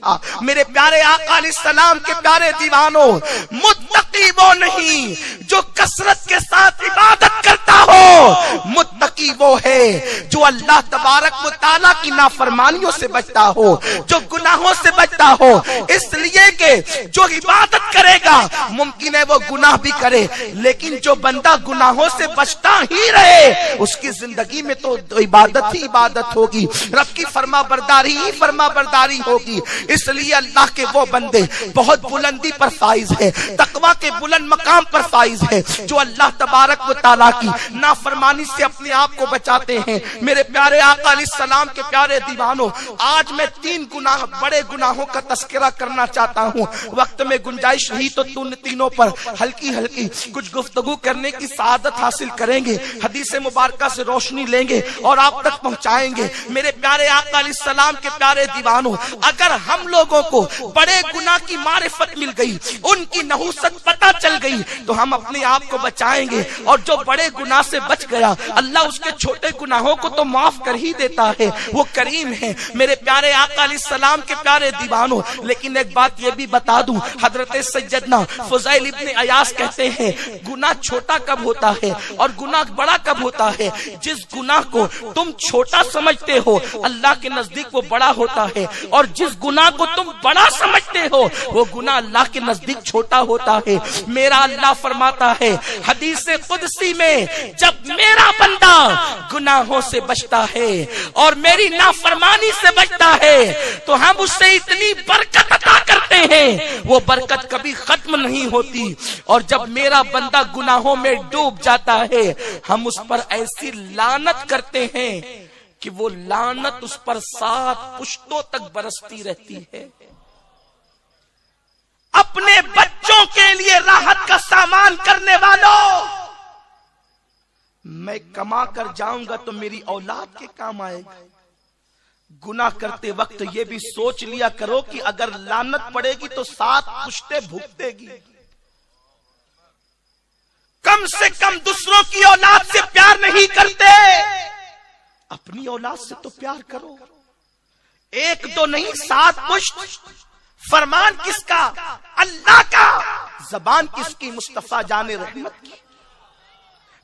تھا۔ میرے پیارے آقا علیہ السلام کے پیارے دیوانوں، متقی وہ نہیں جو کثرت کے ساتھ عبادت کرتا ہو، متقی وہ ہے جو اللہ تبارک و تعالیٰ کی نافرمانیوں سے بچتا ہو، جو گناہوں سے بچتا ہو۔ اس لیے کہ جو عبادت کرے گا ممکن ہے وہ گناہ بھی کرے، لیکن جو بندہ گناہوں سے بچتا ہی رہے اس کی زندگی میں تو عبادت ہی عبادت ہوگی، رب کی فرما برداری ہی فرما برداری ہوگی۔ اس لیے اللہ کے وہ بندے بہت بلندی پر فائز ہے، تقوی کے بلند مقام پر فائز ہے، جو اللہ تبارک و تعالیٰ کی نافرمانی سے اپنے آپ کو بچاتے ہیں۔ میرے پیارے آقا علیہ السلام کے پیارے دیوانوں، آج میں 3 گناہ بڑے گناہوں کا تذکرہ کرنا چاہتا ہوں۔ وقت میں گنجائش رہی تو تینوں پر ہلکی ہلکی کچھ گفتگو کرنے کی سعادت حاصل کریں گے، حدیث مبارکہ سے روشنی لیں گے اور آپ تک پہنچائیں گے۔ میرے پیارے آقا علیہ السلام کے پیارے دیوانوں، اگر ہم لوگوں کو بڑے گناہ کی معرفت مل گئی، ان کی نحوست پتہ چل گئی، تو ہم اپنے آپ کو بچائیں گے، اور جو بڑے گناہ سے بچ گیا اللہ اس کے چھوٹے گناہوں کو تو معاف کر ہی دیتا ہے، وہ کریم ہے۔ میرے پیارے آقا علیہ السلام کے پیارے دیوانوں، لیکن ایک بات یہ بھی بتا دوں، حضرت سیدنا فضیل ابن عیاض کہتے ہیں گناہ چھوٹا کب ہوتا ہے اور گناہ بڑا کب ہوتا ہے؟ جس گناہ کو تم چھوٹا سمجھتے ہو اللہ کے نزدیک وہ بڑا ہوتا ہے، اور جس گناہ کو تم بڑا سمجھتے ہو وہ گناہ اللہ کے نزدیک چھوٹا ہوتا ہے۔ میرا اللہ فرماتا ہے حدیث قدسی میں، جب میرا بندہ گناہوں سے بچتا ہے اور میری نافرمانی سے بچتا ہے تو ہم اسے اتنی برکت عطا کرتے ہیں، وہ برکت کبھی ختم نہیں ہوتی، اور جب میرا بندہ گناہوں میں ڈوب جاتا ہے ہم اس پر ایسی لعنت کرتے ہیں کہ وہ لعنت اس پر 7 پشتوں تک برستی رہتی ہے۔ اپنے بچوں کے لیے راحت کا سامان کرنے والوں، میں کما کر جاؤں گا تو میری اولاد کے کام آئے گا۔ گناہ کرتے وقت یہ بھی سوچ لیا کرو کہ اگر لعنت پڑے گی تو 7 پشتے بھگتے گی۔ کم سے کم دوسروں کی اولاد سے پیار نہیں کرتے، اپنی اولاد سے تو پیار کرو۔ 1 2 نہیں 7 پشت۔ فرمان کس کا؟ اللہ کا۔ زبان کس کی؟ مصطفیٰ جان رحمت کی۔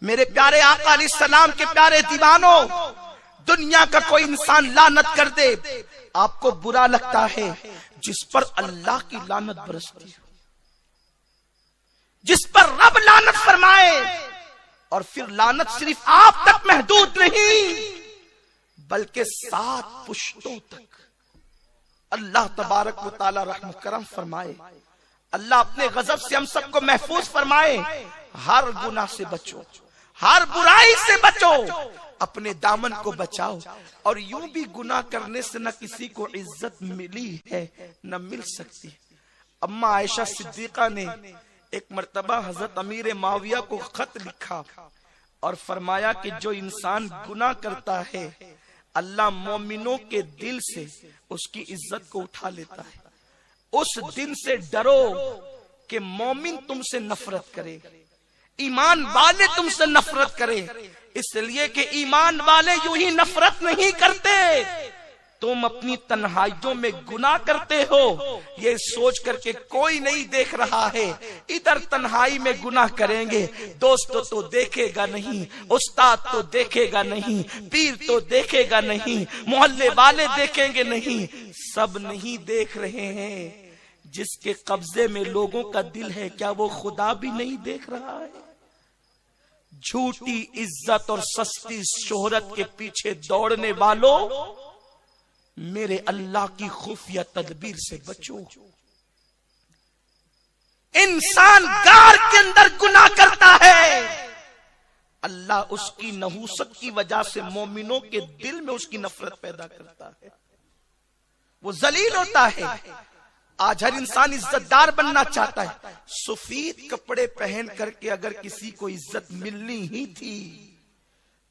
میرے پیارے آقا علیہ السلام کے پیارے دیوانوں، دنیا کا کوئی انسان لعنت کر دے آپ کو برا لگتا ہے، جس پر اللہ کی لعنت برستی ہو، جس پر رب لعنت فرمائے، اور پھر لعنت صرف آپ تک محدود نہیں بلکہ 7 پشتوں تک۔ اللہ تبارک و تعالی رحم کرم فرمائے، اللہ اپنے غضب سے ہم سب کو محفوظ فرمائے۔ ہر گناہ سے بچو، ہر برائی سے بچو، اپنے دامن کو بچاؤ۔ اور یوں بھی گناہ کرنے سے نہ کسی کو عزت ملی ہے نہ مل سکتی۔ اما عائشہ صدیقہ نے ایک مرتبہ حضرت امیر معاویہ کو خط لکھا اور فرمایا کہ جو انسان گناہ کرتا ہے اللہ مومنوں کے دل سے اس کی عزت کو اٹھا لیتا ہے۔ اس دن سے ڈرو کہ مومن تم سے نفرت کرے، ایمان والے تم سے نفرت کرے، اس لیے کہ ایمان والے یوں ہی نفرت نہیں کرتے۔ تم اپنی تنہائیوں میں گناہ کرتے ہو یہ سوچ کر کے کوئی نہیں دیکھ رہا ہے، ادھر تنہائی میں گناہ کریں گے، دوست تو دیکھے گا نہیں، استاد تو دیکھے گا نہیں، پیر تو دیکھے گا نہیں، محلے والے دیکھیں گے نہیں، سب نہیں دیکھ رہے ہیں۔ جس کے قبضے میں لوگوں کا دل ہے کیا وہ خدا بھی نہیں دیکھ رہا ہے؟ جھوٹی عزت اور سستی شہرت کے پیچھے دوڑنے والوں، میرے اللہ کی خفیہ تدبیر سے بچو۔ انسان غار کے اندر گناہ کرتا ہے، اللہ اس کی نحوست کی وجہ سے مومنوں کے دل میں اس کی نفرت پیدا کرتا ہے، وہ ذلیل ہوتا ہے۔ آج ہر انسان عزت دار بننا چاہتا ہے۔ سفید کپڑے پہن کر کے اگر کسی کو عزت ملنی ہی تھی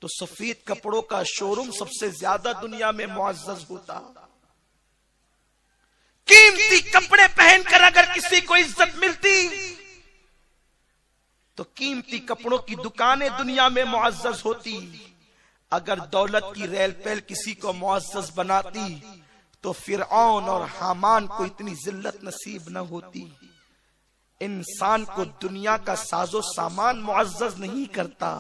تو سفید کپڑوں کا شوروم سب سے زیادہ دنیا میں معزز ہوتا۔ قیمتی کپڑے پہن کر اگر کسی کو عزت ملتی تو قیمتی کپڑوں کی دکانیں دنیا میں معزز ہوتی۔ اگر دولت کی ریل پیل کسی کو معزز بناتی تو فرعون اور حامان کو اتنی ذلت نصیب نہ ہوتی۔ انسان کو دنیا کا ساز و سامان معزز نہیں کرتا،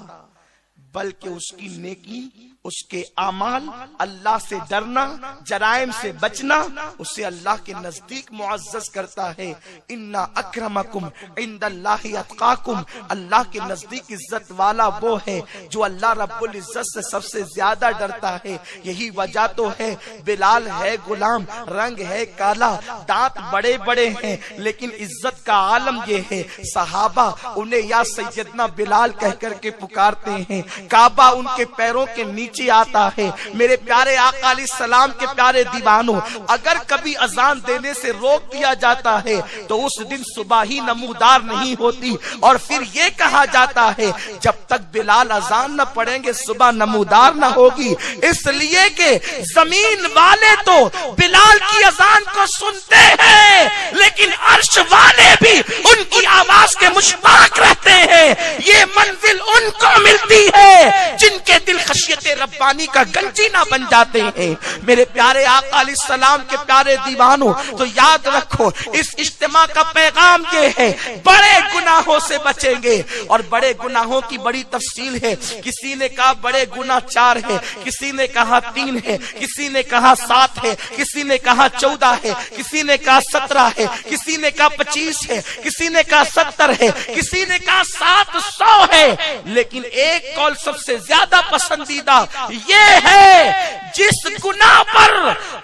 بلکہ اس کی نیکی، اس کے اعمال، اللہ سے ڈرنا، جرائم سے بچنا اسے اللہ کے نزدیک معزز کرتا ہے۔ اِنَّ أَكْرَمَكُمْ عِنْدَ اللَّهِ أَتْقَاكُمْ، اللہ کے نزدیک عزت والا وہ ہے جو اللہ رب العزت سے سب سے زیادہ ڈرتا ہے۔ یہی وجہ تو ہے بلال ہے غلام، رنگ ہے کالا، دانت بڑے بڑے ہیں، لیکن عزت کا عالم یہ ہے صحابہ انہیں یا سیدنا بلال کہہ کر کے پکارتے ہیں، کعبہ ان کے پیروں کے نیچے آتا ہے۔ میرے پیارے آقا علیہ السلام کے پیارے دیوانوں، اگر کبھی اذان دینے سے روک دیا جاتا ہے تو اس دن صبح ہی نمودار نہیں ہوتی، اور پھر یہ کہا جاتا ہے جب تک بلال اذان نہ پڑھیں گے صبح نمودار نہ ہوگی، اس لیے کہ زمین والے تو بلال کی اذان کو سنتے ہیں، لیکن عرش والے بھی ان کی آواز کے مشتاق رہتے ہیں۔ یہ منزل ان کو ملتی ہے جن کے دل خشیت ربانی کا گنجینہ بن جاتے ہیں۔ میرے پیارے آقا علیہ السلام کے پیارے دیوانوں، تو یاد رکھو اس اجتماع کا پیغام یہ ہے، بڑے گناہوں سے بچیں گے، اور بڑے گناہوں کی بڑی تفصیل ہے۔ کسی نے کہا بڑے گناہ 4 ہے، کسی نے کہا 3 ہے، کسی نے کہا 7 ہے، کسی نے کہا 14 ہے، کسی نے کہا 17 ہے، کسی نے کہا 25 ہے، کسی نے کہا 70 ہے، کسی نے کہا 700 ہے، لیکن ایک قول سب سے زیادہ پسندیدہ یہ ہے جس گناہ پر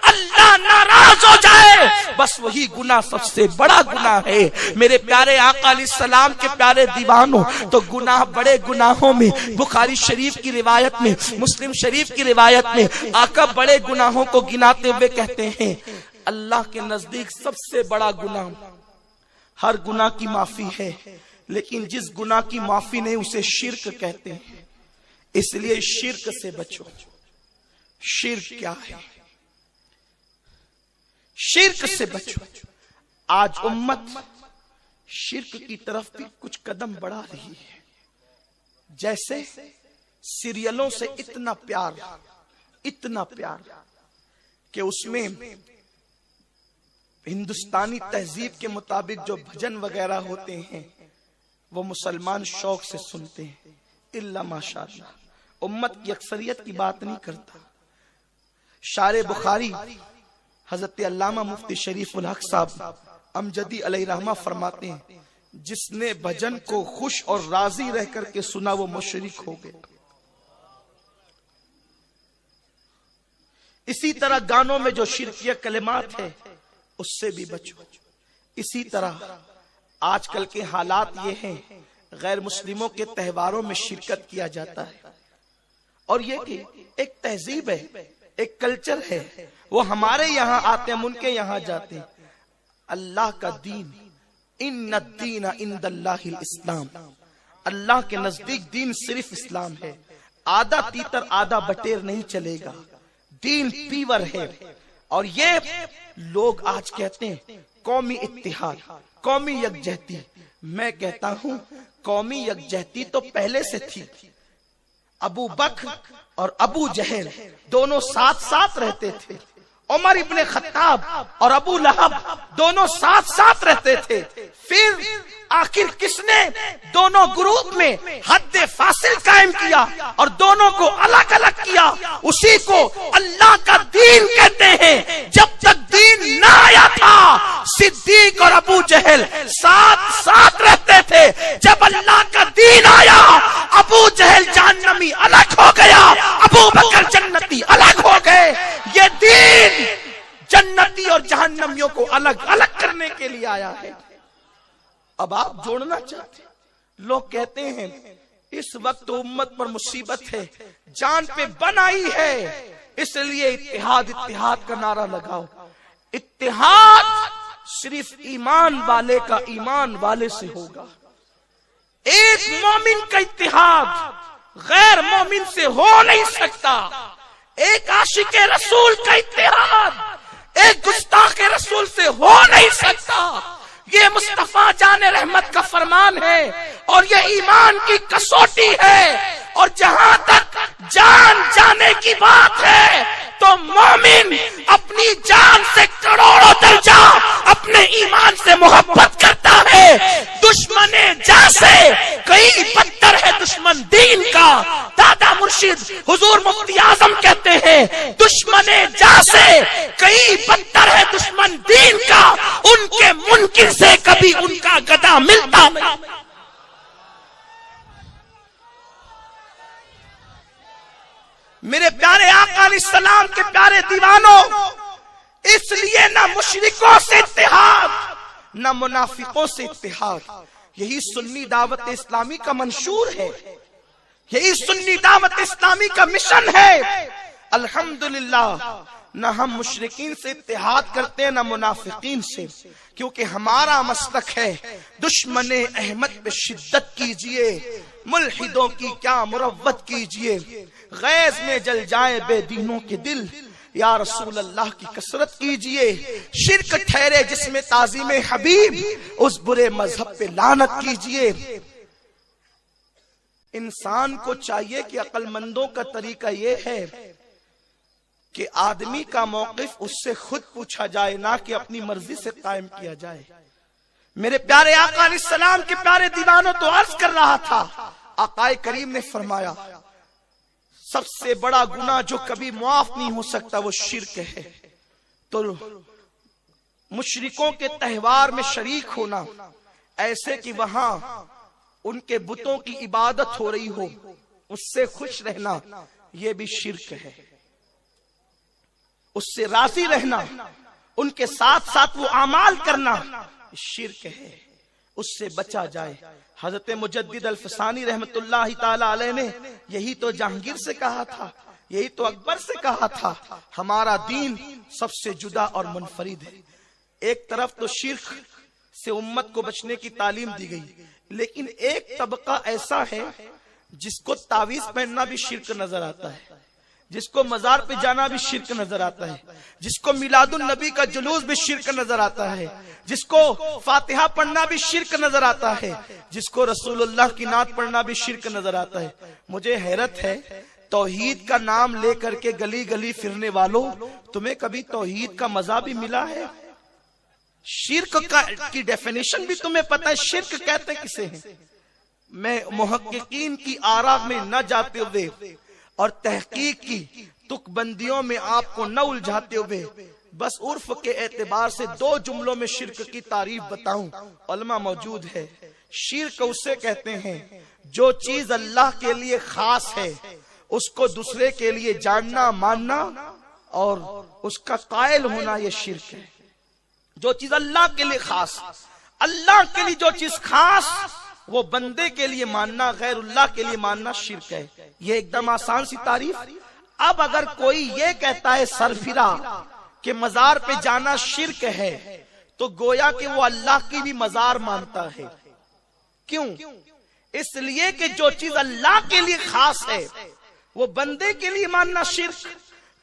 اللہ ناراض ہو جائے بس وہی گناہ سب سے بڑا گناہ ہے۔ میرے پیارے آقا علیہ السلام کے پیارے دیوانوں، تو گناہ بڑے گناہوں میں بخاری شریف کی روایت میں، مسلم شریف کی روایت میں آقا بڑے گناہوں کو گناتے ہوئے کہتے ہیں اللہ کے نزدیک سب سے بڑا گناہ، ہر گناہ کی معافی ہے لیکن جس گناہ کی معافی نہیں اسے شرک کہتے ہیں، اس لیے شرک سے بچو۔ شرک کیا ہے؟ شرک سے بچو۔ آج امت شرک کی طرف بھی کچھ قدم بڑھا رہی ہے، جیسے سیریلوں سے اتنا پیار کہ اس میں ہندوستانی تہذیب کے مطابق جو بھجن وغیرہ ہوتے ہیں وہ مسلمان شوق سے سنتے ہیں، الا ماشاءاللہ امت کی اکثریت کی بات نہیں کرتا۔ شارح بخاری حضرت علامہ مفتی شریف الحق صاحب امجدی علیہ رحمہ فرماتے ہیں جس نے بھجن کو خوش اور راضی رہ کر کے سنا وہ مشرک ہو گئے۔ اسی طرح گانوں میں جو شرکیہ کلمات ہے اس سے بھی بچو۔ اسی طرح آج کل کے حالات یہ ہیں غیر مسلموں کے تہواروں میں شرکت کیا جاتا ہے، اور یہ کہ ایک تہذیب ہے، ایک کلچر ہے، وہ ہمارے یہاں آتے ہیں، ان کے یہاں جاتے ہیں۔ اللہ کا دین، ان الدین عند اللہ الاسلام، اللہ کے نزدیک دین صرف اسلام ہے، آدھا تیتر آدھا بٹیر نہیں چلے گا، دین پیور ہے۔ اور یہ لوگ آج کہتے ہیں قومی اتحاد، قومی یکجہتی، میں کہتا ہوں قومی یکجہتی تو پہلے سے تھی۔ ابو بکر اور ابو جہل دونوں ساتھ ساتھ رہتے تھے، عمر ابن خطاب اور ابو لہب دونوں ساتھ ساتھ رہتے تھے، پھر آخر کس نے دونوں گروپ میں حد فاصل قائم کیا اور دونوں کو الگ الگ کیا؟ اسی کو اللہ کا دین کہتے ہیں۔ جب تک دین نہ آیا تھا صدیق اور ابو جہل ساتھ ساتھ رہتے تھے، جب اللہ کا دین آیا ابو جہل جہنمی الگ ہو گیا، ابو بکر جنتی الگ ہو گئے۔ یہ دین جنتی اور جہنمیوں کو الگ الگ کرنے کے لیے آیا ہے۔ اب آپ جوڑنا چاہتے ہیں، لوگ کہتے ہیں اس وقت امت پر مصیبت ہے، جان پہ بن آئی ہے، اس لیے اتحاد اتحاد کا نعرہ لگاؤ۔ اتحاد صرف ایمان والے کا ایمان والے سے ہوگا۔ ایک مومن کا اتحاد غیر مومن سے ہو نہیں سکتا۔ ایک عاشق رسول کا اتحاد ایک گستاخ رسول سے ہو نہیں سکتا۔ یہ مصطفیٰ جان رحمت کا فرمان ہے اور یہ ایمان کی کسوٹی ہے، اور جہاں تک جان جانے کی بات ہے تو تو مومن اپنی جان سے کروڑوں درجہ اپنے ایمان سے محبت کرتا ہے. دشمن جان سے کئی بدتر ہے دشمن دین کا. دادا مرشد حضور مفتی اعظم کہتے ہیں دشمن جان سے کئی بدتر ہے دشمن دین کا. ان کے منکر سے کبھی ان کا گدا ملتا نہیں. میرے پیارے آقا علیہ السلام کے پیارے دیوانوں، اس لیے نہ مشرکوں سے اتحاد نہ منافقوں سے اتحاد. یہی سنی دعوت اسلامی کا منشور ہے، یہی سنی دعوت اسلامی کا مشن ہے. الحمدللہ نہ ہم مشرکین سے اتحاد کرتے ہیں نہ منافقین سے، کیونکہ ہمارا مسلک ہے دشمن احمد پہ شدت کیجئے، ملحدوں کی کیا مروت کیجئے، غیظ میں جل جائیں بے دینوں کے دل، یا رسول اللہ کی کثرت کیجئے. شرک ٹھہرے جس میں تعظیم حبیب، اس برے مذہب پہ لعنت کیجئے. انسان کو چاہیے کہ عقل مندوں کا طریقہ یہ ہے کہ آدمی کا موقف اس سے خود پوچھا جائے، نہ کہ اپنی مرضی سے قائم کیا جائے. میرے پیارے آقا علیہ السلام کے پیارے دیوانوں تو عرض کر رہا تھا، آقا کریم نے فرمایا سب سے بڑا گناہ جو کبھی معاف نہیں ہو سکتا وہ شرک ہے. تو مشرکوں کے تہوار میں شریک ہونا، ایسے کہ وہاں ان کے بتوں کی عبادت ہو رہی ہو، اس سے خوش رہنا، یہ بھی شرک ہے. اس سے راضی رہنا، ان کے ساتھ ساتھ وہ اعمال کرنا شرک ہے. اس سے بچا جائے. حضرت مجدد الفسانی رحمت اللہ تعالی علیہ نے یہی تو جہانگیر سے کہا تھا، یہی تو اکبر سے کہا تھا، ہمارا دین سب سے جدا اور منفرد ہے. ایک طرف تو شرک سے امت کو بچنے کی تعلیم دی گئی، لیکن ایک طبقہ ایسا ہے جس کو تعویذ پہننا بھی شرک نظر آتا ہے، جس کو مزار پہ جانا بھی شرک نظر آتا ہے، جس کو میلاد النبی کا جلوس بھی شرک نظر آتا ہے، جس کو فاتحہ پڑھنا بھی شرک نظر آتا ہے، جس کو رسول اللہ کی نعت پڑھنا بھی شرک نظر آتا ہے. مجھے حیرت ہے، توحید کا نام لے کر کے گلی گلی پھرنے والوں، تمہیں کبھی توحید کا مزہ بھی ملا ہے؟ شرک کی ڈیفینیشن بھی تمہیں پتہ ہے شرک کہتے کسے ہیں؟ میں محققین کی آراء میں نہ جاتے ہوئے اور تحقیق کی تک بندیوں میں آپ کو نہ الجھاتے ہوئے بس عرف کے اعتبار سے دو جملوں میں شرک کی تعریف بتاؤں. علماء موجود ہے. شرک اسے کہتے ہیں جو چیز اللہ کے لیے خاص ہے اس کو دوسرے کے لیے جاننا، ماننا اور اس کا قائل ہونا، یہ شرک ہے. جو چیز اللہ کے لیے خاص، اللہ کے لیے جو چیز خاص وہ بندے کے لیے ماننا، غیر اللہ کے لیے ماننا شرک ہے. یہ ایک دم آسان سی تعریف. اب اگر کوئی یہ کہتا ہے سرفرا کہ مزار پہ جانا شرک ہے، تو گویا کہ وہ اللہ کی بھی مزار مانتا ہے. کیوں؟ اس لیے کہ جو چیز اللہ کے لیے خاص ہے وہ بندے کے لیے ماننا شرک.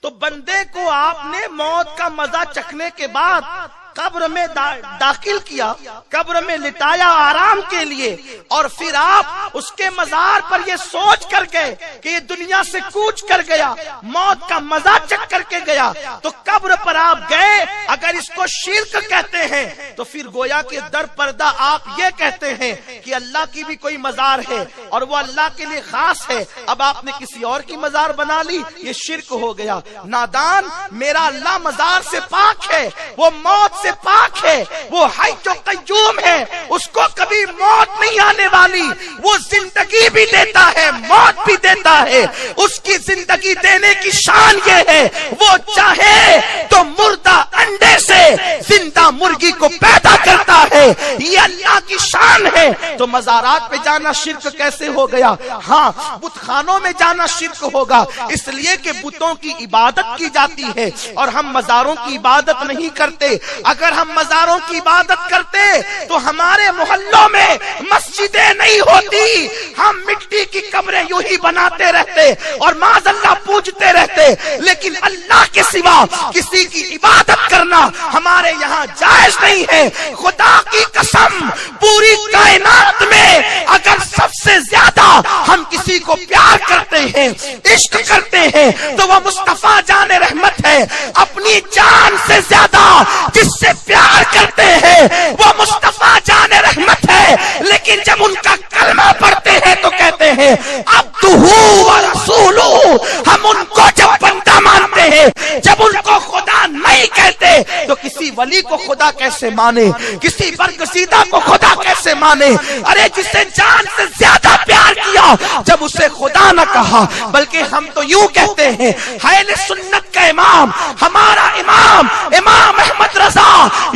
تو بندے کو آپ نے موت کا مزہ چکھنے کے بعد قبر میں داخل کیا، قبر میں لٹایا آرام کے لیے، اور پھر آپ اس کے مزار پر یہ سوچ کر گئے کہ یہ دنیا سے کوچ کر گیا، موت کا مزہ چکھ کر کے گیا. تو قبر پر آپ گئے، اگر اس کو شرک کہتے ہیں تو پھر گویا کہ در پردہ آپ یہ کہتے ہیں کہ اللہ کی بھی کوئی مزار ہے اور وہ اللہ کے لیے خاص ہے. اب آپ نے کسی اور کی مزار بنا لی، یہ شرک ہو گیا. نادان، میرا اللہ مزار سے پاک ہے، وہ موت سے پاک ہے، وہ حی جو قیوم ہے، اس کو کبھی موت نہیں آنے والی. وہ زندگی بھی دیتا ہے، موت بھی دیتا ہے. اس کی زندگی دینے کی شان یہ ہے وہ چاہے تو مردہ انڈے سے زندہ مرغی کو پیدا کرتا ہے. یہ اللہ کی شان ہے. تو مزارات پہ جانا شرک کیسے ہو گیا؟ ہاں، بت خانوں میں جانا شرک ہوگا، اس لیے کہ بتوں کی عبادت کی جاتی ہے اور ہم مزاروں کی عبادت نہیں کرتے. اگر ہم مزاروں کی عبادت کرتے تو ہمارے محلوں میں مسجدیں نہیں ہوتی، ہم مٹی کی قبریں یوں ہی بناتے رہتے اور معاذ اللہ پوجتے رہتے. لیکن اللہ کے سوا کسی کی عبادت کرنا ہمارے یہاں جائز نہیں ہے. خدا کی قسم، پوری کائنات میں اگر سب سے زیادہ ہم کسی کو پیار کرتے ہیں، عشق کرتے ہیں، تو وہ مصطفیٰ جان رحمت ہے۔ اپنی جان سے زیادہ جس سے پیار کرتے ہیں وہ مصطفیٰ جان رحمت ہے، لیکن جب ان کا کلمہ پڑھتے ہیں تو کہتے ہیں عبدہ و رسولہ۔ ہم ان کو جب بندہ مانتے ہیں، جب ان کو خدا نہیں کہتے تو کسی ولی کو خدا کیسے مانے، کسی برگزیدہ کو خدا کیسے مانے؟ ارے جسے جان سے زیادہ پیار کیا جب اسے خدا نہ کہا، بلکہ ہم تو یوں کہتے ہیں اہل سنت کا امام، ہمارا امام امام احمد رضا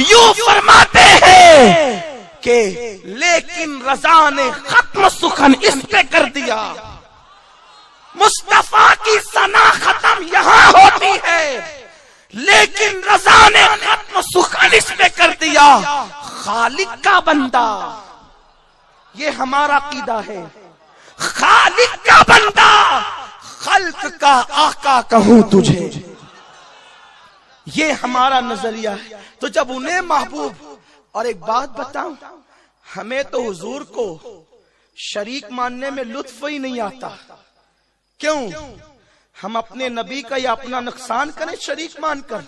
یوں فرماتے ہیں کہ لیکن رضا نے ختم سخن اس پہ کر دیا۔ مصطفیٰ کی ثنا ختم یہاں ہوتی ہے، لیکن رضا نے ختم سخن اس پہ کر دیا۔ خالق کا بندہ، یہ ہمارا عقیدہ ہے، خالق کا بندہ، خلق کا آقا کہوں تجھے، یہ ہمارا نظریہ ہے۔ تو جب انہیں محبوب، اور ایک بات بتاؤں، ہمیں تو حضور کو شریک ماننے میں لطف ہی نہیں آتا۔ کیوں؟ ہم اپنے نبی کا یا اپنا نقصان کریں شریک مان کر؟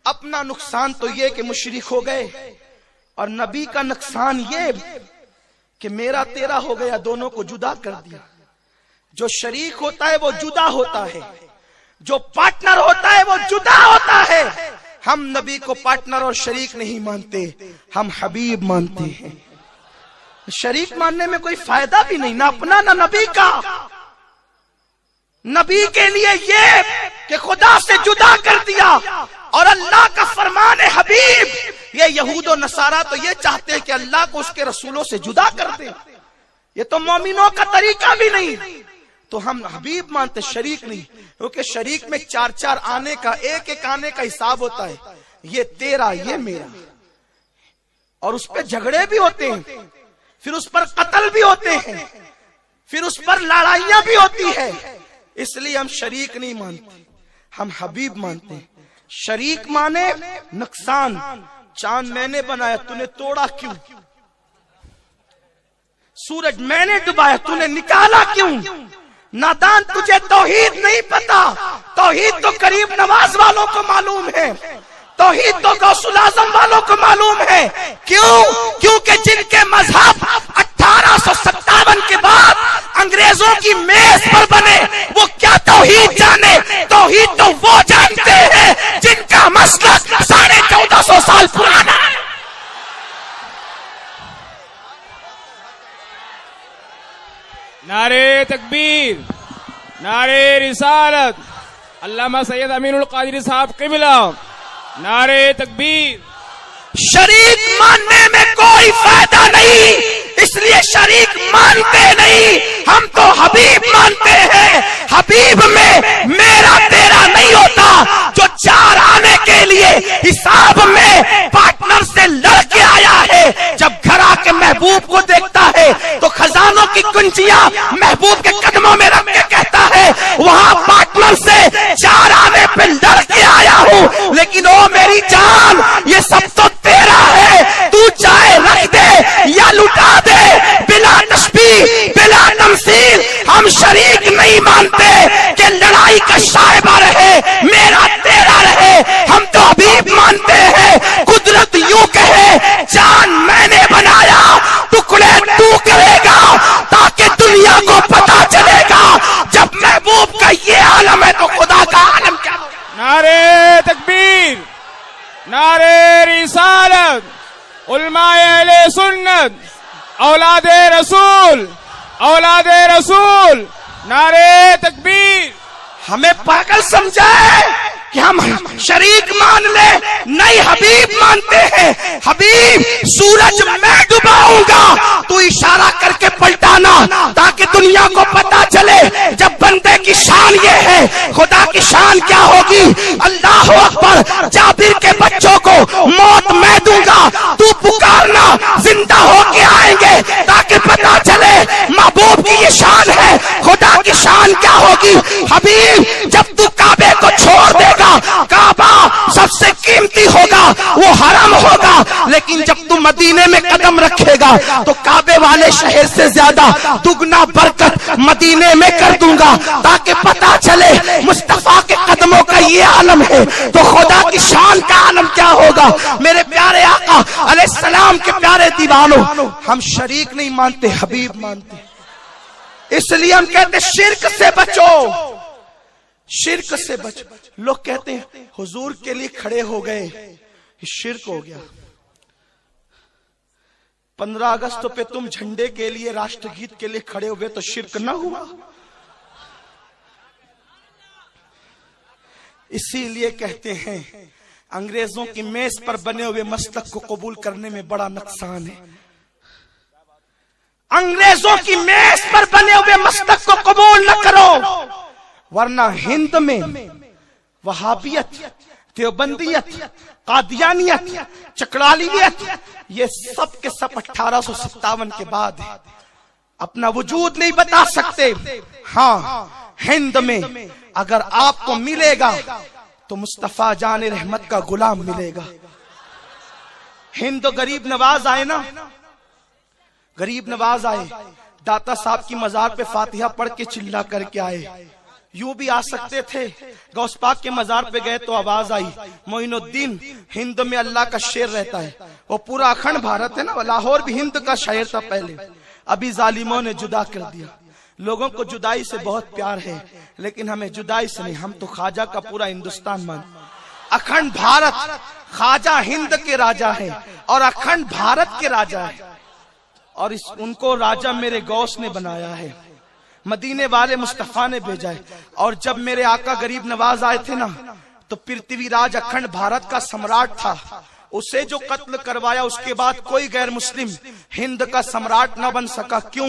اپنا نقصان تو یہ کہ مشرک ہو گئے، اور نبی کا نقصان یہ کہ میرا تیرا ہو گیا، دونوں کو جدا کر دیا۔ جو شریک ہوتا ہے وہ جدا ہوتا ہے، جو پارٹنر ہوتا ہے وہ جدا ہوتا ہے۔ ہم نبی کو پارٹنر اور شریک نہیں مانتے، ہم حبیب مانتے ہیں۔ شریک ماننے میں کوئی فائدہ بھی نہیں، نہ اپنا نہ نبی کا۔ نبی کے لیے یہ کہ خدا سے جدا کر دیا، اور اللہ کا فرمان حبیب۔ یہ یہود و نصارہ تو یہ چاہتے ہیں کہ اللہ کو اس کے رسولوں سے جدا کر دے، یہ تو مومنوں کا طریقہ بھی نہیں۔ تو ہم حبیب مانتے، شریک نہیں، کیونکہ شریک میں چار چار آنے کا، ایک ایک آنے کا حساب ہوتا ہے، یہ تیرا یہ میرا، اور اس پہ جھگڑے بھی ہوتے ہیں، پھر اس پر قتل بھی ہوتے ہیں، پھر اس پر لڑائیاں بھی ہوتی ہے۔ اس لیے ہم شریک نہیں مانتے، ہم حبیب مانتے ہیں۔ شریک مانے نقصان، چاند میں نے بنایا تو نے توڑا کیوں؟ سورج میں نے ڈبایا تو نے نکالا کیوں؟ نادان تجھے توحید نہیں پتا، توحید تو قریب نواز والوں کو معلوم ہے، توحید تو غوث الاعظم والوں کو معلوم ہے۔ کیوں؟ کیونکہ جن کے مذہب 1857 کے بعد انگریزوں کی میز پر بنے، وہ کیا توحید جانے؟ توحید تو وہ جانتے ہیں جن کا مسلک 1450 سال پرانا ہے۔ نعرے تکبیر، نعرے رسالت، علامہ سید امین القادری صاحب قبلہ، نعرے تکبیر۔ شریک ماننے میں کوئی فائدہ نہیں، اس لیے شریک مانتے نہیں، ہم تو حبیب مانتے ہیں۔ حبیب میں میرا تیرا نہیں ہوتا، جو چار آنے کے لیے حساب میں پارٹنر سے لڑ کے آیا ہے، جب گھر آ کے محبوب کو دیکھتا ہے تو خزانوں کی کنجیاں محبوب کے قدموں میں رکھ کے کہتا ہے وہاں پارٹنر سے چار آنے پہ لڑ کے آیا ہوں، لیکن او میری جان یہ سب تو تیرا ہے، تو چاہے رکھ دے یا لٹا دے، بلا تشبیہ بلا تمثیل۔ ہم شریک نہیں مانتے کہ لڑائی کا شائبہ رہے، میرا تیرا رہے، ہم تو حبیب مانتے ہیں۔ قدرت یوں کہے جان میں نے بنایا، ٹکڑے تو کرے گا، تاکہ دنیا کو پتا چلے گا جب محبوب کا یہ عالم ہے تو خدا کا عالم کیا ہوگا۔ نعرے تکبیر، نعرے رسالت، علماء اہل سنت، اولاد رسول، اولاد رسول، نعرے تکبیر۔ ہمیں پاگل سمجھائے کہ ہم شریک مان لیں، نہیں حبیب مانتے ہیں۔ حبیب سورج میں ڈباؤں گا، تو اشارہ کر کے پلٹانا تاکہ دنیا کو پتا چلے جب بندے کی شان یہ ہے خدا کی شان کیا ہوگی۔ اللہ اکبر، جابر کے بچوں کو موت میں دوں گا، تو پکارنا زندہ ہو کے آئیں گے تاکہ پتا چلے محبوب کی یہ شان ہے، خدا کی شان کیا ہوگی۔ حبیب جب تو کعبے کو چھوڑ دے گا، کعبہ سب سے قیمتی ہوگا، وہ حرم ہوگا، لیکن لیکن جب تم مدینے میں قدم رکھے گا تو کعبے والے شہر سے زیادہ دگنا برکت مدینے میں کر دوں گا، تاکہ پتا چلے مصطفیٰ کے قدموں کا یہ عالم ہے تو خدا کی شان کا عالم کیا ہوگا۔ میرے پیارے آقا علیہ السلام کے پیارے دیوانوں، ہم شریک نہیں مانتے، حبیب مانتے، اس لیے ہم کہتے شرک سے بچو، شرک سے بچو۔ لوگ کہتے ہیں حضور کے لیے کھڑے ہو گئے، یہ شرک ہو گیا۔ 15 اگست پہ تم جھنڈے کے لیے، راشٹر گیت کے لیے کھڑے ہوئے تو شرک نہ ہوا؟ اسی لیے کہتے ہیں انگریزوں کی میز پر بنے ہوئے مسلک کو قبول کرنے میں بڑا نقصان ہے۔ انگریزوں کی میز پر بنے ہوئے مسلک کو قبول نہ کرو، ورنہ ہند میں وہابیت، دیوبندیت، قادیانیت، چکرالیت، یہ سب کے سب 1857 کے بعد ہے، اپنا وجود نہیں بتا سکتے۔ ہاں ہند میں اگر آپ کو ملے گا تو مصطفیٰ جان رحمت کا غلام ملے گا۔ ہند غریب نواز آئے نا، غریب نواز آئے، داتا صاحب کی مزار پہ فاتحہ پڑھ کے چلا کر کے آئے، یوں بھی آ سکتے تھے۔ غوث پاک کے مزار پہ گئے تو آواز آئی، معین الدین ہند میں اللہ کا شعر رہتا ہے، وہ پورا اکھنڈ بھارت ہے نا، لاہور بھی ہند کا شہر تھا پہلے، ابھی ظالموں نے جدا کر دیا۔ لوگوں کو جدائی سے بہت پیار ہے، لیکن ہمیں جدائی سے نہیں، ہم تو خواجہ کا پورا ہندوستان مانتے۔ اکھنڈ بھارت، خواجہ ہند کے راجا ہے اور اکھنڈ بھارت کے راجا ہے، اور ان کو راجا میرے غوث نے بنایا ہے، مدینے والے مصطفیٰ نے بھیجا ہے۔ اور جب میرے آقا غریب نواز آئے تھے نا تو پرتھوی راج اکھنڈ بھارت کا سمراٹ تھا، اسے جو قتل کروایا اس کے بعد کوئی غیر مسلم ہند کا سمراٹ نہ بن سکا۔ کیوں؟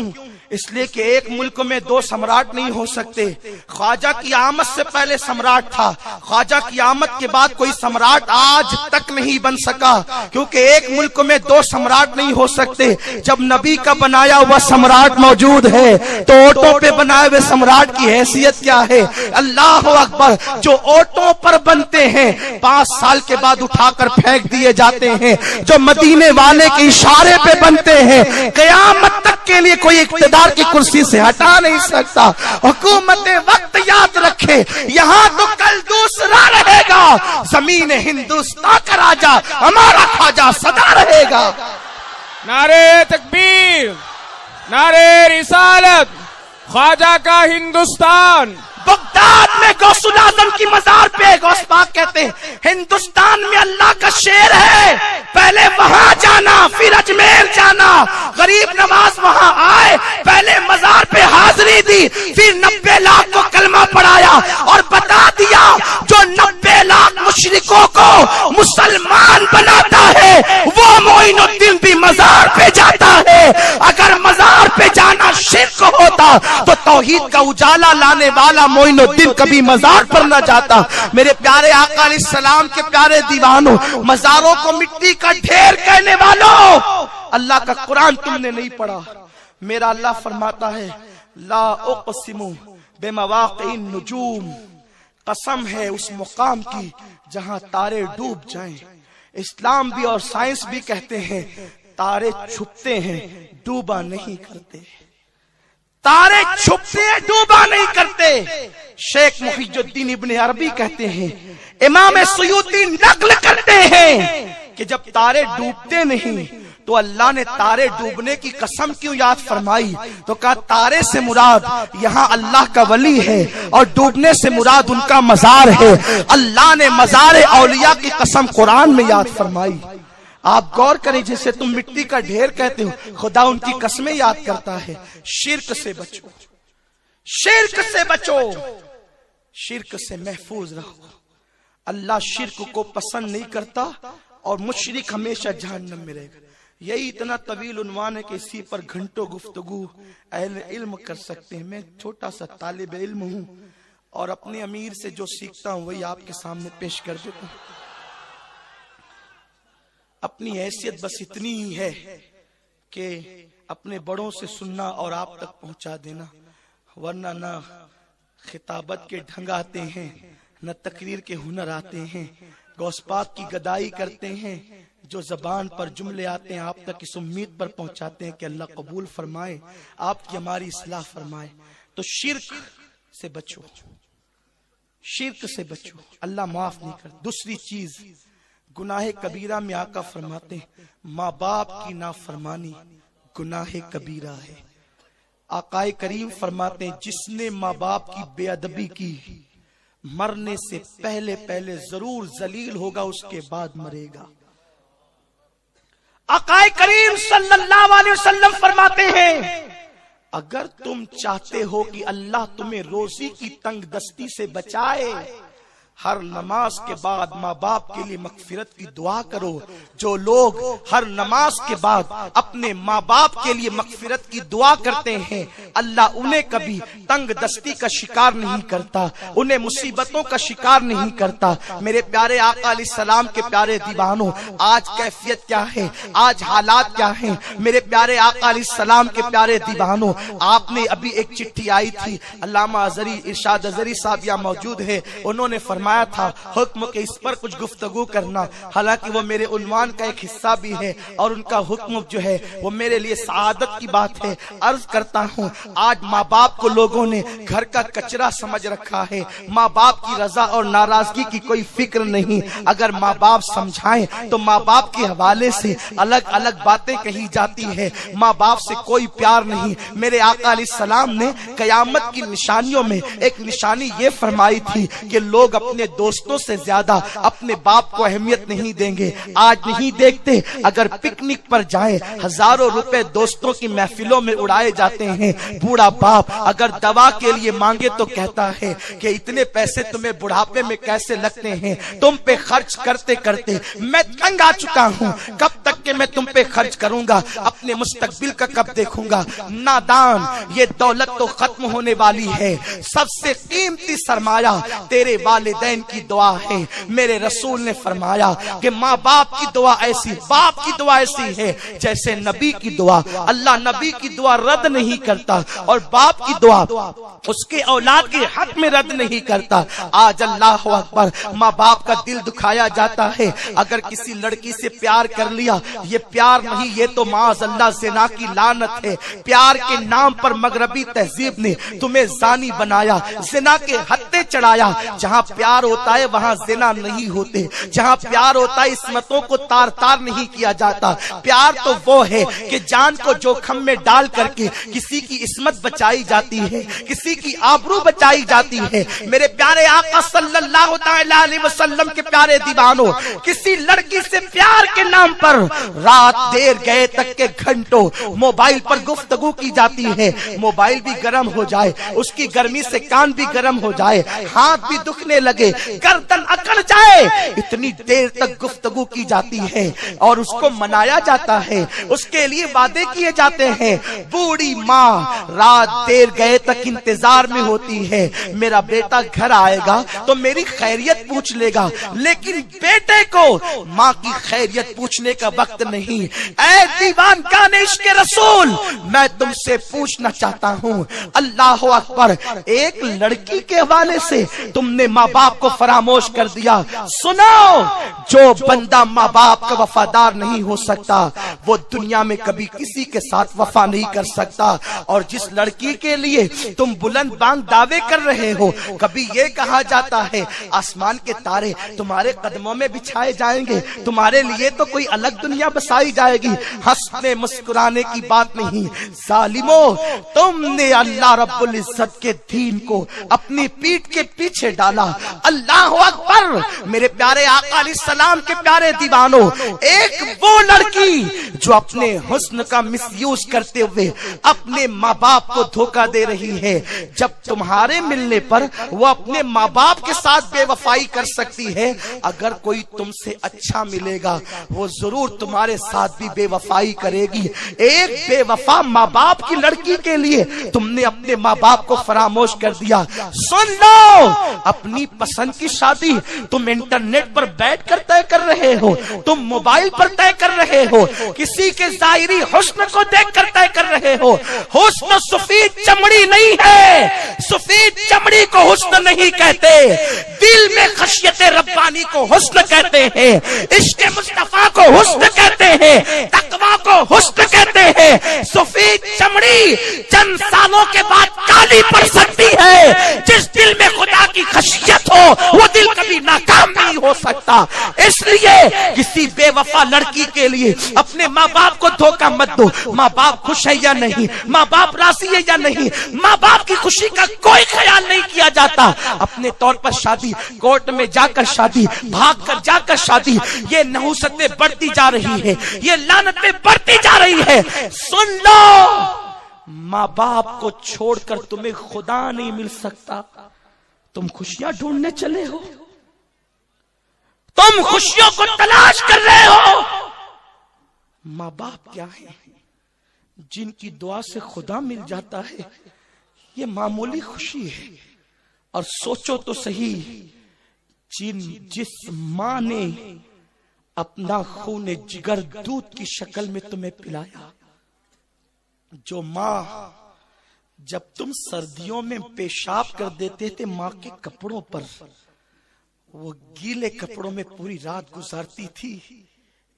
اس لیے کہ ایک ملک میں 2 سمراٹ نہیں ہو سکتے۔ خواجہ کی آمد سے پہلے سمراٹ تھا، خواجہ کی آمد کے بعد کوئی سمراٹ آج تک نہیں بن سکا، کیونکہ ایک ملک میں 2 سمراٹ نہیں ہو سکتے۔ جب نبی کا بنایا ہوا سمراٹ موجود ہے تو اوٹوں پہ بنائے ہوئے سمراٹ کی حیثیت کیا ہے؟ اللہ اکبر! جو اوٹوں پر بنتے ہیں 5 سال کے بعد اٹھا کر پھینک دیے جاتے ہیں، جو مدینے والے کے اشارے پہ بنتے ہیں قیامت تک کے لیے کوئی اقتدار کی کرسی سے ہٹا نہیں سکتا۔ حکومت وقت یاد رکھے، یہاں تو کل دوسرا رہے گا، زمین ہندوستان کا راجا ہمارا خواجہ سدا رہے گا۔ نعرے تکبیر، نعرے رسالت، خواجہ کا ہندوستان۔ بغداد میں غوث الاعظم کی مزار پہ غوث پاک کہتے ہیں ہندوستان میں اللہ کا شعر ہے، پہلے وہاں جانا پھر اجمیر جانا۔ غریب نواز وہاں آئے، پہلے مزار پہ حاضری دی، پھر 90 لاکھ کو کلمہ پڑھایا اور بتا دیا جو 90 لاکھ مشرکوں کو مسلمان بناتا ہے وہ معین الدین بھی مزار پہ جاتا ہے۔ اگر مزار پہ جانا شرک ہوتا تو توحید کا اجالا لانے والا معین الدین کبھی مزار پر نہ جاتا۔ میرے پیارے آقا علیہ السلام کے پیارے دیوانوں، مزاروں کو مٹی کا ڈھیر کہنے والوں، اللہ کا قرآن تم نے نہیں پڑھا۔ میرا اللہ فرماتا ہے لا اقسم بمواقع النجوم، قسم ہے اس مقام کی جہاں تارے ڈوب جائیں۔ اسلام بھی اور سائنس بھی کہتے ہیں تارے چھپتے ہیں ڈوبا نہیں کرتے، تارے چھپتے ہیں ڈوبا نہیں کرتے۔ شیخ محی الدین ابن عربی کہتے ہیں، امام سیوطی نقل کرتے ہیں کہ جب تارے ڈوبتے نہیں تو اللہ نے تارے ڈوبنے کی قسم کیوں یاد فرمائی؟ تو کہا تارے سے مراد یہاں اللہ کا ولی ہے اور ڈوبنے سے مراد ان کا مزار ہے۔ اللہ نے مزار اولیاء کی قسم قرآن میں یاد فرمائی۔ آپ غور کریں، جیسے تم مٹی کا ڈھیر کہتے ہو، خدا ان کی قسمیں یاد کرتا ہے۔ شرک سے بچو، شرک سے بچو، شرک سے محفوظ رہو۔ اللہ شرک کو پسند نہیں کرتا اور مشرک ہمیشہ جہنم میں رہے گا۔ یہی اتنا طویل عنوان ہے کہ اسی پر گھنٹوں گفتگو اہل علم کر سکتے ہیں۔ میں چھوٹا سا طالب علم ہوں اور اپنے امیر سے جو سیکھتا ہوں وہی آپ کے سامنے پیش کر دیتا ہوں۔ اپنی حیثیت بس اتنی ہی ہے کہ اپنے بڑوں سے سننا اور آپ تک پہنچا دینا، ورنہ نہ خطابت کے ڈھنگ آتے ہیں، نہ تقریر کے ہنر آتے ہیں۔ غوث پاک کی گدائی کرتے ہیں، جو زبان پر جملے آتے ہیں آپ تک اس امید پر پہنچاتے ہیں کہ اللہ قبول فرمائے، آپ کی ہماری اصلاح فرمائے. تو شرک سے بچو، شرک سے بچو، اللہ معاف نہیں کرتا. دوسری چیز گناہ کبیرہ میں آقا فرماتے ہیں ماں باپ کی نافرمانی گناہ کبیرہ ہے. آقا کریم فرماتے ہیں جس نے ماں باپ کی بے ادبی کی مرنے سے پہلے پہلے ضرور ذلیل ہوگا، اس کے بعد مرے گا. آقا کریم صلی اللہ علیہ وسلم فرماتے ہیں اگر تم چاہتے ہو کہ اللہ تمہیں روزی کی تنگ دستی سے بچائے، ہر نماز کے بعد ماں باپ کے لیے مغفرت کی دعا کرو. جو لوگ ہر نماز کے بعد اپنے ماں باپ کے لیے مغفرت کی دعا کرتے ہیں اللہ انہیں کبھی تنگ دستی کا شکار نہیں کرتا، انہیں مصیبتوں کا شکار نہیں کرتا. میرے پیارے آقا علیہ السلام کے پیارے دیوانوں، آج کیفیت کیا ہے، آج حالات کیا ہیں؟ میرے پیارے آقا علیہ السلام کے پیارے دیوانوں، آپ نے ابھی ایک چٹھی آئی تھی، علامہ ازہری ارشاد ازہری صاحب یہاں موجود ہے، انہوں نے فرمایا تھا حکم کہ اس پر کچھ گفتگو کرنا. حالانکہ وہ میرے عنوان کا ایک حصہ بھی ہے اور ان کا حکم جو ہے وہ میرے لیے سعادت کی بات ہے. عرض کرتا ہوں آج ماں باپ کو لوگوں نے گھر کا کچرا سمجھ رکھا ہے، ماں باپ کی رضا اور ناراضگی کی کوئی فکر نہیں. اگر ماں باپ سمجھائیں تو ماں باپ کے حوالے سے الگ الگ باتیں کہی جاتی ہے، ماں باپ سے کوئی پیار نہیں. میرے آقا علیہ السلام نے قیامت کی نشانیوں میں ایک نشانی یہ فرمائی تھی کہ لوگ اپنے دوستوں سے زیادہ اپنے باپ کو اہمیت نہیں دیں گے. آج نہیں دیکھتے، اگر پکنک پر جائیں ہزاروں روپے دوستوں کی محفلوں میں اڑائے جاتے ہیں. بوڑھا باپ اگر دوا کے لیے مانگے تو کہتا ہے کہ اتنے پیسے تمہیں بڑھاپے میں کیسے لگتے ہیں، تم پہ خرچ کرتے کرتے میں تنگ آ چکا ہوں، کب تک کہ میں تم پہ خرچ کروں گا، اپنے مستقبل کا کب دیکھوں گا. نادان، یہ دولت تو ختم ہونے والی ہے، سب سے قیمتی سرمایہ تیرے والدین کی دعا ہے. میرے رسول نے فرمایا کہ ماں باپ کی دعا ایسی، باپ کی دعا ایسی ہے جیسے نبی کی دعا. اللہ نبی کی دعا رد نہیں کرتا اور باپ کی دعا اس کے اولاد کے حق میں رد نہیں کرتا. آج اللہ اکبر ماں باپ کا دل دکھایا جاتا ہے. اگر کسی لڑکی سے پیار کر لیا، یہ پیار نہیں، یہ تو معاذ اللہ زنا کی لعنت ہے. پیار کے نام پر مغربی تہذیب نے تمہیں زانی بنایا، زنا کے ہتھے چڑھایا. جہاں پیار ہوتا ہے وہاں زنا نہیں ہوتے، جہاں پیار ہوتا ہے عصمتوں کو تار تار نہیں کیا جاتا. پیار تو وہ ہے کہ جان کو جوخم میں ڈال کر کے کسی کی عصمت بچائی جاتی ہے، کسی کی آبرو بچائی جاتی ہے. میرے پیارے آقا صلی اللہ علیہ وسلم کے پیارے دیوانوں، کسی لڑکی سے پیار کے نام پر رات دیر گئے تک کے گھنٹوں موبائل پر گفتگو کی جاتی ہے. موبائل بھی گرم ہو جائے، اس کی گرمی سے کان بھی گرم ہو جائے، ہاتھ بھی دکھنے لگے، گردن اکڑ جائے، اتنی دیر تک گفتگو کی جاتی ہے اور اس کو منایا جاتا ہے، اس کے لیے وعدے کیے جاتے ہیں. بوڑھی ماں رات دیر گئے تک انتظار میں ہوتی ہے، میرا بیٹا گھر آئے گا تو میری خیریت پوچھ لے گا، لیکن بیٹے کو ماں کی خیریت پوچھنے کا وقت نہیں. اے دیوان کان عشق رسول، میں تم سے پوچھنا چاہتا ہوں، اللہ اکبر، ایک لڑکی کے حوالے سے تم نے ماں باپ کو فراموش کر دیا. سنو، جو بندہ ماں باپ کا وفادار نہیں ہو سکتا وہ دنیا میں کبھی کسی کے ساتھ وفا نہیں کر سکتا. اور جس لڑکی کے لیے تم بلند بانگ دعوے کر رہے ہو، کبھی یہ کہا جاتا ہے آسمان کے تارے تمہارے قدموں میں بچھائے جائیں گے، تمہارے لیے تو کوئی الگ دنیا بسائی جائے گی. ہنسنے مسکرانے کی بات نہیں. ظالمو، تم نے اللہ رب العزت کے دین کو اپنی پیٹھ کے پیچھے ڈالا. اللہ اکبر، میرے پیارے آقا علیہ السلام کے پیارے دیوانوں، ایک وہ لڑکی جو اپنے حسن کا مس یوز کرتے ہوئے اپنے ماں باپ کو دھوکہ دے رہی ہے، جب تمہارے ملنے پر وہ اپنے ماں باپ کے ساتھ بے وفائی کر سکتی ہے، اگر کوئی تم سے اچھا ملے گا وہ ضرور تمہارے ساتھ بھی بے وفائی کرے گی. ایک بے وفا ماں باپ کی لڑکی کے لیے تم نے اپنے ماں باپ کو فراموش کر دیا. سن لو، اپنی پسند کی شادی تم انٹرنیٹ پر بیٹھ کر طے کر رہے ہو، تم موبائل پر طے کر رہے ہو کسی کے ظاہری حسن کو دیکھ کر طے کر رہے ہو. حسن سفید چمڑی نہیں ہے, سفید چمڑی کو حسن نہیں کہتے, دل میں خشیت ربانی کو حسن کہتے ہیں, عشق مصطفیٰ کو حسن کہتے ہیں, تقویٰ کو حسن کہتے ہیں. سفید چمڑی چند سالوں کے بعد کالی پڑ سکتی ہے, جس دل میں خدا کی خشیت ہو وہ دل کبھی ناکام نہیں ہو سکتا. اس لیے کسی بے وفا لڑکی کے لیے اپنے ماں باپ کو دھوکہ مت دو. ماں باپ خوش ہے یا نہیں, ماں باپ راضی ہے یا نہیں, ماں باپ کی خوشی کا کوئی خیال نہیں کیا جاتا. اپنے طور پر شادی, کورٹ میں جا کر شادی, بھاگ کر جا کر شادی, یہ نحوستیں بڑھتی جا رہی ہے, یہ لعنتیں بڑھتی جا رہی ہے. سن لو, ماں باپ کو چھوڑ کر تمہیں خدا نہیں مل سکتا. تم خوشیاں ڈھونڈنے چلے ہو, تم خوشیوں کو تلاش کر رہے ہو. ماں باپ کیا ہے جن کی دعا سے خدا مل جاتا ہے, یہ معمولی خوشی ہے. اور سوچو تو صحیح, جس ماں نے اپنا خون جگر دودھ کی شکل میں تمہیں پلایا, جو ماں جب تم سردیوں میں پیشاب کر دیتے تھے ماں کے کپڑوں پر, وہ گیلے کپڑوں میں پوری رات گزارتی تھی,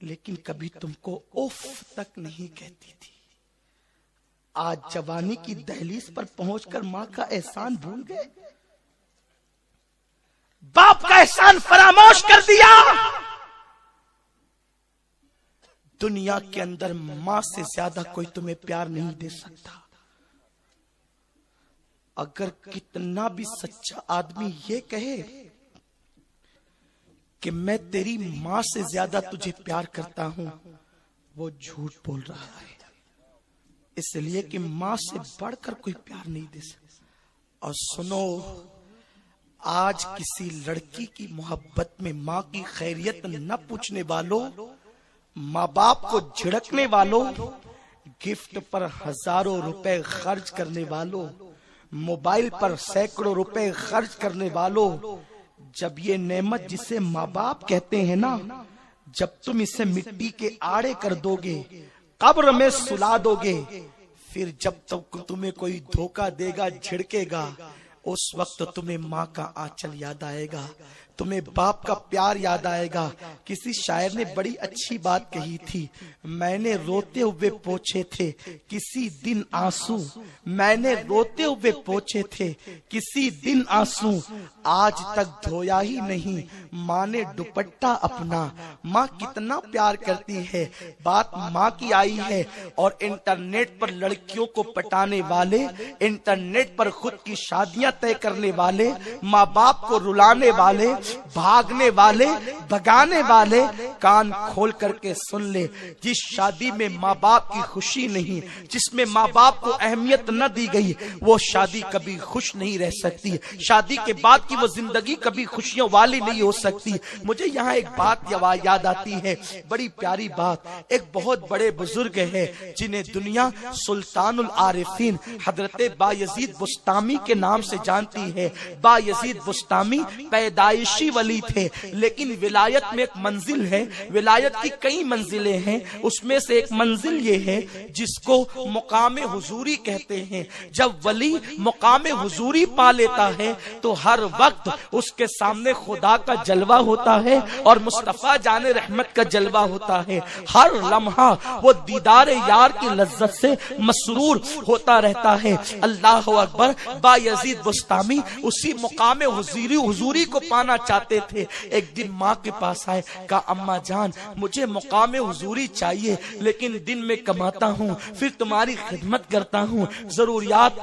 لیکن کبھی تم کو اوف تک نہیں کہتی تھی. آج جوانی کی دہلیز پر پہنچ کر ماں کا احسان بھول گئے, باپ کا احسان فراموش کر دیا. دنیا کے اندر ماں سے زیادہ کوئی تمہیں پیار نہیں دے سکتا. اگر کتنا بھی سچا آدمی یہ کہے کہ میں تیری ماں سے زیادہ تجھے پیار کرتا ہوں, وہ جھوٹ بول رہا ہے. اس لیے کہ ماں سے بڑھ کر کوئی پیار نہیں دے سکتا. اور سنو, آج کسی لڑکی کی محبت میں ماں کی خیریت نہ پوچھنے والوں, ماں باپ کو جھڑکنے والوں, گفٹ پر ہزاروں روپے خرچ کرنے والوں, موبائل پر سینکڑوں روپے خرچ کرنے والوں, جب یہ نعمت جسے ماں باپ کہتے ہیں نا, جب تم اسے مٹی کے آڑے کر دو گے, قبر میں سلا دو گے, پھر جب تک تمہیں کوئی دھوکہ دے گا, جھڑکے گا, اس وقت تمہیں ماں کا آنچل یاد آئے گا, تمہیں باپ کا پیار یاد آئے گا. کسی شاعر نے بڑی اچھی بات کہی تھی, میں نے روتے ہوئے پوچھے تھے کسی دن آنسو, میں نے روتے ہوئے پوچھے تھے کسی دن آنسو, آج تک دھویا ہی نہیں ماں نے دوپٹہ اپنا. ماں کتنا پیار کرتی ہے, بات ماں کی آئی ہے. اور انٹرنیٹ پر لڑکیوں کو پٹانے والے, انٹرنیٹ پر خود کی شادیاں طے کرنے والے, ماں باپ کو رلانے والے, بھاگنے والے, بھگانے والے, کان کھول کر کے سن لے, جس شادی میں ماں باپ کی خوشی نہیں, جس میں ماں باپ کو اہمیت نہ دی گئی, وہ شادی کبھی خوش نہیں رہ سکتی. شادی کے بعد کی وہ زندگی کبھی خوشیوں والی نہیں ہو سکتی. مجھے یہاں ایک بات یاد آتی ہے, بڑی پیاری بات. ایک بہت بڑے بزرگ ہے جنہیں دنیا سلطان العارفین حضرت بایزید بسطامی کے نام سے جانتی ہے. بایزید بسطامی پیدائشی ولی تھے, لیکن ولایت میں ایک منزل ہے. ولایت کی کئی منزلیں ہیں, اس میں سے ایک منزل یہ ہے جس کو مقام حضوری کہتے ہیں. جب ولی مقام حضوری پا لیتا ہے تو ہر وقت اس کے سامنے خدا کا جلوہ ہوتا ہے اور مصطفیٰ جان رحمت کا جلوہ ہوتا ہے. ہر لمحہ وہ دیدار یار کی لذت سے مسرور ہوتا رہتا ہے. اللہ اکبر. بایزید بسطامی اسی مقام حضوری کو پانا چاہتے تھے. ایک دن ماں کے پاس آئے, کہا اماں جان مجھے مقام حضوری چاہیے, لیکن دن میں کماتا ہوں, پھر تمہاری خدمت کرتا ہوں, ضروریات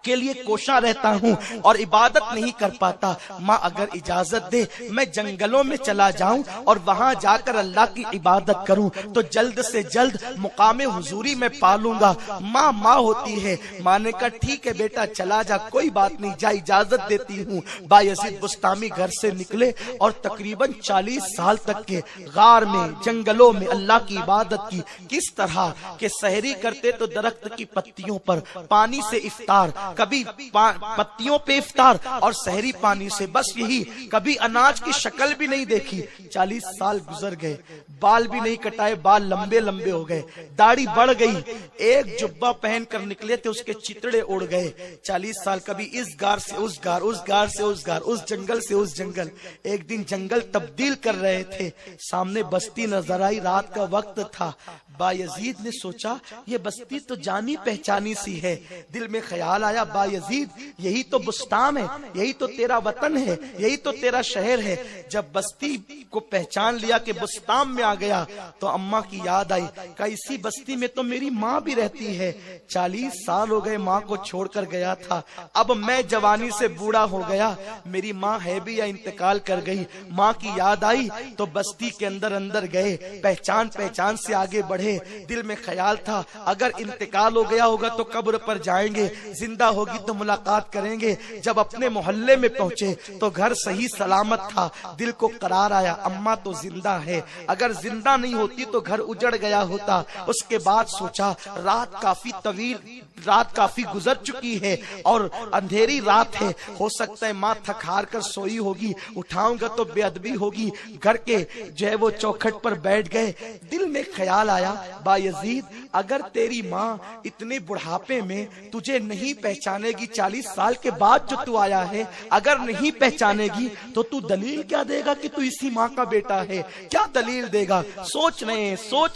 کے لیے کوشاں رہتا ہوں اور عبادت نہیں کر پاتا. ماں اگر اجازت دے میں جنگلوں میں چلا جاؤں اور وہاں جا کر اللہ کی عبادت کروں تو جلد سے جلد مقام حضوری میں پالوں گا. ماں ہوتی ہے. ماں نے کہا ٹھیک ہے بیٹا چلا جا, کوئی بات نہیں, جا اجازت دیتی ہوں. بایزید بسطامی گھر سے نکلے اور تقریباً 40 سال تک کے غار میں جنگلوں میں اللہ کی عبادت کی. کس طرح کہ سحری کرتے تو درخت کی پتیوں پر, پانی سے افطار, کبھی پتیوں پہ افطار اور سحری پانی سے، بس یہی، کبھی اناج کی شکل بھی نہیں دیکھی۔ 40 سال گزر گئے، بال بھی نہیں کٹائے، بال لمبے لمبے ہو گئے، داڑھی بڑھ گئی، ایک جبہ پہن کر نکلے تھے اس کے چتڑے اڑ گئے۔ 40 سال کبھی اس گار سے اس گار، اس گار سے اس گار، اس جنگل سے اس جنگل۔ ایک دن جنگل تبدیل کر رہے تھے، سامنے بستی نظر آئی، رات کا وقت تھا۔ بایزید نے سوچا یہ بستی تو جانی پہچانی سی ہے، دل میں خیال آیا بایزید یہی تو بستام ہے، یہی تو تیرا وطن ہے، یہی تو تیرا شہر ہے۔ جب بستی کو پہچان لیا کہ بستام میں آ گیا تو اماں کی یاد آئی، کہ اسی بستی میں تو میری ماں بھی رہتی ہے، 40 سال ہو گئے ماں کو چھوڑ کر گیا تھا، اب میں جوانی سے بوڑھا ہو گیا، میری ماں ہے بھی یا انتقال کر گئی۔ ماں کی یاد آئی تو بستی کے اندر گئے، پہچان سے آگے بڑھے، دل میں خیال تھا اگر انتقال ہو گیا ہوگا تو قبر پر جائیں گے، زندہ ہوگی تو ملاقات کریں گے۔ جب اپنے محلے میں پہنچے تو گھر صحیح سلامت تھا، دل کو قرار آیا اماں تو زندہ ہے، اگر زندہ نہیں ہوتی تو گھر اجڑ گیا ہوتا۔ اس کے بعد سوچا رات کافی طویل، رات کافی گزر چکی ہے اور اندھیری رات ہے، ہو سکتا ہے ماں تھک ہار کر سوئی ہوگی، اٹھاؤں گا تو بے ادبی ہوگی۔ گھر کے جو ہے وہ چوکھٹ پر بیٹھ گئے، دل میں خیال آیا بایزید اگر تیری ماں اتنے بڑھاپے میں تجھے نہیں پہچانے گی، 40 سال کے بعد جو تو آیا ہے اگر نہیں پہچانے گی تو تو دلیل کیا دے گا کہ تو اسی ماں کا بیٹا ہے؟ کیا دلیل دے گا؟ سوچ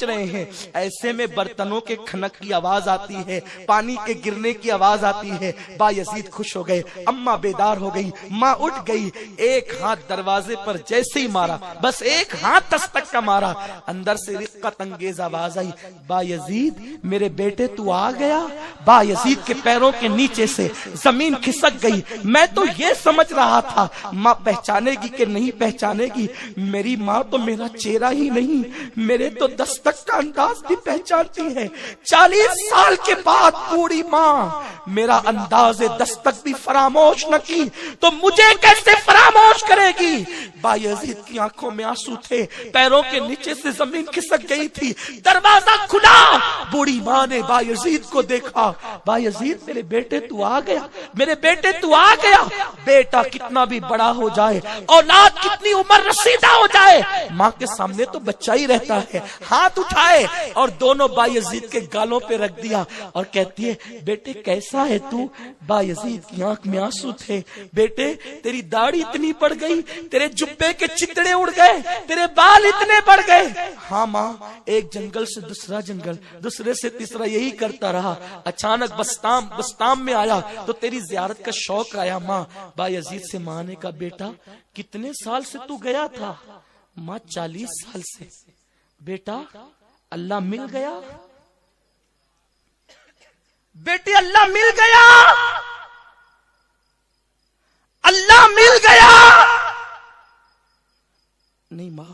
رہے ہیں ایسے میں برتنوں کے کھنک کی آواز آتی ہے، پانی کے گرنے کی آواز آتی ہے۔ بایزید خوش ہو گئے، اماں بیدار ہو گئی، ماں اٹھ گئی، ایک ہاتھ دروازے پر جیسے ہی مارا، بس ایک ہاتھ دستک کا مارا، اندر سے رقت انگیز آواز آئی، بایزید میرے بیٹے تو آ گیا۔ بایزید کے پیروں کے نیچے سے زمین کھسک گئی۔ میں تو یہ سمجھ رہا تھا ماں پہچانے گی کہ نہیں پہچانے گی، میری ماں تو میرا چہرہ ہی نہیں، میرے تو دستک کا انداز بھی پہچانتی ہے۔ 40 سال کے بعد بوڑھی ماں میرا انداز دستک بھی فراموش نہ کی تو مجھے کیسے فراموش کرے گی؟ بایزید کی آنکھوں میں آنسو تھے، پیروں کے نیچے سے زمین کھسک گئی تھی۔ دروازہ کھلا، بوڑھی ماں نے بایزید کو دیکھا، بایزید میرے بیٹے تو آ گیا، میرے بیٹے تو آ گیا۔ بیٹا کتنا بھی بڑا ہو جائے، اولاد کتنی عمر رسیدہ ہو جائے، ماں کے سامنے تو بچہ ہی رہتا ہے۔ ہاتھ اٹھائے اور دونوں بایزید کے گالوں پہ رکھ دیا اور کہتی ہے بیٹے کیسا ہے تو؟ بایزید کی آنکھ میں آنسو تھے، بیٹے تیری داڑھی اتنی بڑھ گئی، تیرے جبے کے چتڑے اڑ گئے، تیرے بال اتنے بڑھ گئے۔ ہاں ماں، ایک جنگل سے دوسرا جنگل، دوسرے سے تیسرا، یہی کرتا رہا، اچانک بستام میں آیا تو تیری زیارت کا شوق آیا۔ ماں بایزید سے ماں نے کہا بیٹا کتنے سال سے تو گیا تھا؟ ماں 40 سال سے۔ بیٹا اللہ مل گیا؟ بیٹی اللہ مل گیا، اللہ مل گیا؟ نہیں ماں،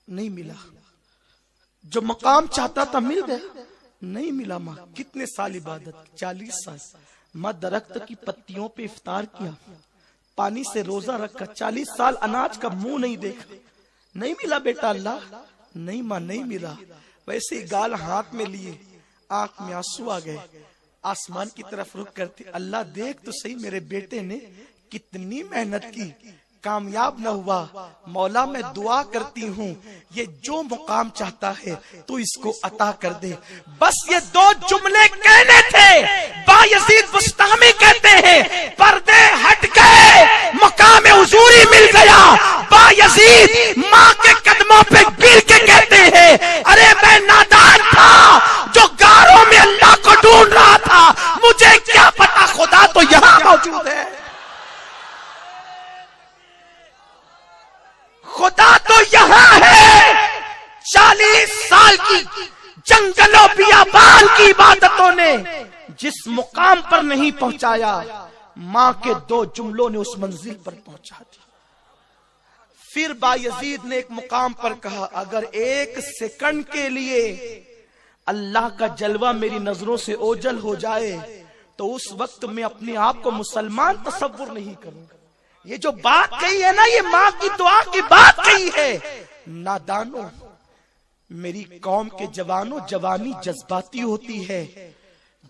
نہیں ملا، جو مقام چاہتا تھا مل گیا، نہیں ملا ماں۔ کتنے سال عبادت؟ 40 سال۔ ماں درخت کی پتیوں پہ افطار کیا، پانی سے روزہ رکھا، 40 سال اناج کا منہ نہیں دیکھا، نہیں ملا بیٹا اللہ؟ نہیں ماں نہیں ملا۔ ویسے گال ہاتھ میں لیے، آنکھ میں آنسو آ گئے، آسمان کی طرف رخ کرتے، اللہ دیکھ تو صحیح میرے بیٹے نے کتنی محنت کی، کامیاب نہ ہوا، مولا میں دعا کرتی ہوں یہ جو مقام چاہتا ہے تو اس کو عطا کر دے۔ بس یہ 2 جملے کہنے تھے۔ بایزید بستامی کہتے ہیں پردے ہٹ گئے، مقام حضوری مل گیا۔ بایزید ماں کے قدموں پہ گر کے کہتے ہیں ارے میں نادان تھا جو گاروں میں اللہ کو ڈھونڈ رہا تھا، مجھے کیا پتا خدا تو یہاں موجود ہے، خدا تو یہاں ہے۔ 40 سال کی جنگلوں بیابان کی عبادتوں نے جس مقام پر نہیں پہنچایا، ماں کے 2 جملوں نے اس منزل پر پہنچا دیا۔ پھر بایزید نے ایک مقام پر کہا اگر 1 سیکنڈ کے لیے اللہ کا جلوہ میری نظروں سے اوجھل ہو جائے تو اس وقت میں اپنے آپ کو مسلمان تصور نہیں کروں گا۔ یہ جو بات کہی ہے نا، یہ ماں کی دعا کی بات کہی ہے۔ نادانوں، میری قوم کے جوانوں، جوانی جذباتی ہوتی ہے،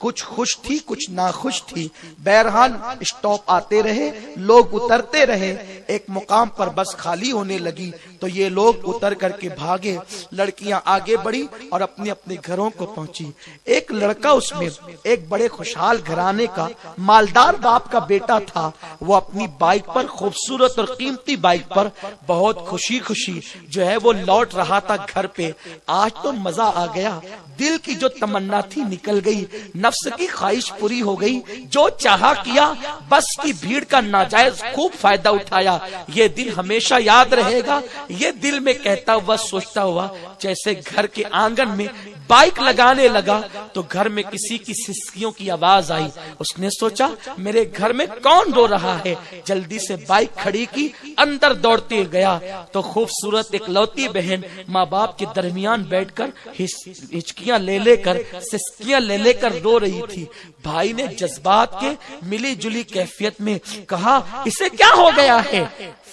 کچھ خوش تھی کچھ ناخوش تھی، بہرحال اسٹاپ آتے رہے، لوگ اترتے رہے، ایک مقام پر بس خالی ہونے لگی تو یہ لوگ اتر کر کے بھاگے، لڑکیاں آگے بڑھی اور اپنے اپنے گھروں کو پہنچی۔ ایک لڑکا اس میں ایک بڑے خوشحال گھرانے کا مالدار باپ کا بیٹا تھا، وہ اپنی بائک پر، خوبصورت اور قیمتی بائک پر بہت خوشی خوشی جو ہے وہ لوٹ رہا تھا گھر پہ۔ آج تو مزہ آ گیا، دل کی جو تمنا تھی نکل گئی، نفس کی خواہش پوری ہو گئی، جو چاہا کیا، بس کی بھیڑ کا ناجائز خوب فائدہ اٹھایا۔ یہ دل ہمیشہ یاد رہے گا، یہ دل میں کہتا ہوا سوچتا ہوا، جیسے گھر کے آنگن میں بائک لگانے لگا تو گھر میں کسی کی سسکیوں کی آواز آئی۔ اس نے سوچا میرے گھر میں کون رو رہا ہے، جلدی سے بائک کھڑی کی، اندر دوڑتے گیا تو خوبصورت ایک لوتی بہن ماں باپ کے درمیان بیٹھ کر ہچکیاں لے کر سسکیاں لے کر رو رہی تھی۔ بھائی نے جذبات کے ملی جلی کیفیت میں کہا اسے کیا ہو گیا ہے؟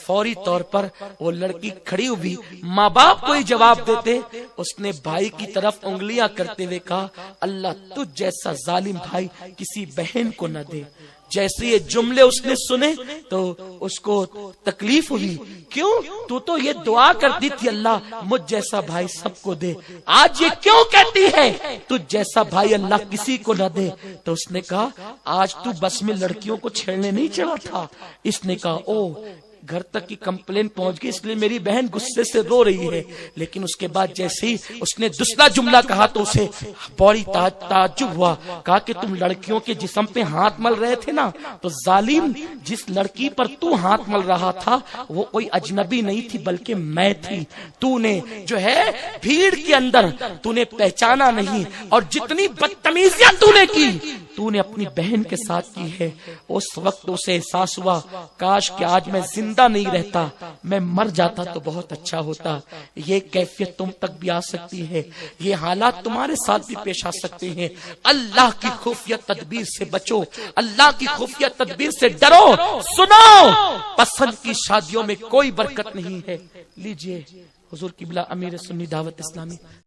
فوری طور پر وہ لڑکی کھڑی ہوئی، ماں باپ کو ہی جواب دیتے اس نے بھائی کی طرف انگلیاں کرتے ہوئے کہا اللہ تجھ جیسا ظالم بھائی کسی بہن کو نہ دے۔ جیسے یہ جملے اس نے سنے تو اس کو تکلیف ہوئی، کیوں؟ تو یہ دعا کرتی تھی اللہ مجھ جیسا بھائی سب کو دے، آج یہ کیوں کہتی ہے تجھ جیسا بھائی اللہ کسی کو نہ دے؟ تو اس نے کہا آج تو بس میں لڑکیوں کو چھیڑنے نہیں چلا تھا۔ اس نے کہا او گھر تک کی کمپلین پہنچ گئی، اس لیے میری بہن غصے سے رو رہی ہے۔ لیکن اس کے بعد جیسے ہی اس نے دوسرا جملہ کہا تو اسے بڑی تعجب ہوا، کہا کہ تم لڑکیوں کے جسم پہ ہاتھ مل رہے تھے نا، تو ظالم جس لڑکی پر تو ہاتھ مل رہا تھا وہ کوئی اجنبی نہیں تھی بلکہ میں تھی۔ تو نے جو ہے بھیڑ کے اندر تو نے پہچانا نہیں، اور جتنی بدتمیزیاں تو نے کی تو نے اپنی بہن کے ساتھ کی ہے۔ اس وقت اسے احساس ہوا کاش کہ آج میں زندہ نہیں رہتا، میں مر جاتا تو بہت اچھا ہوتا۔ یہ کیفیت تم تک بھی آ سکتی ہے، یہ حالات تمہارے ساتھ بھی پیش آ سکتے ہیں۔ اللہ کی خفیہ تدبیر سے بچو، اللہ کی خفیہ تدبیر سے ڈرو۔ سنو پسند کی شادیوں میں کوئی برکت نہیں ہے۔ لیجئے حضور قبلہ امیر سنی دعوت اسلامی